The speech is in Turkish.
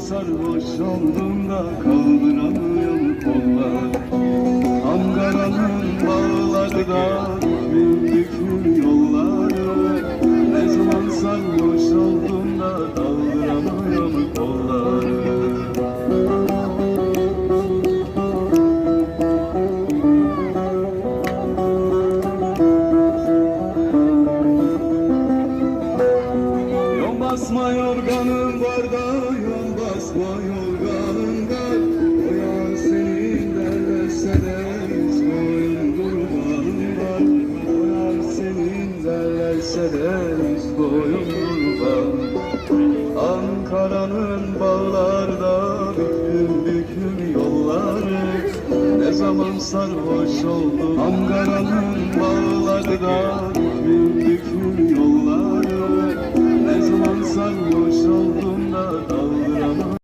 sarhoş oldum da kaldıramıyorum kollar. Ankara'nın bağları da büyük yolları. Ne zaman sarhoş oldum da kaldıramıyorum kolları. Basma yorganın var da, yol basma yorganın var. O yar senin derlerse de hiç boyun kurbanın var. O yar senin derlerse de hiç boyun kurban. Ankara'nın bağlarda büküm büküm yolları. Ne zaman sarhoş oldum Ankara'nın bağlarda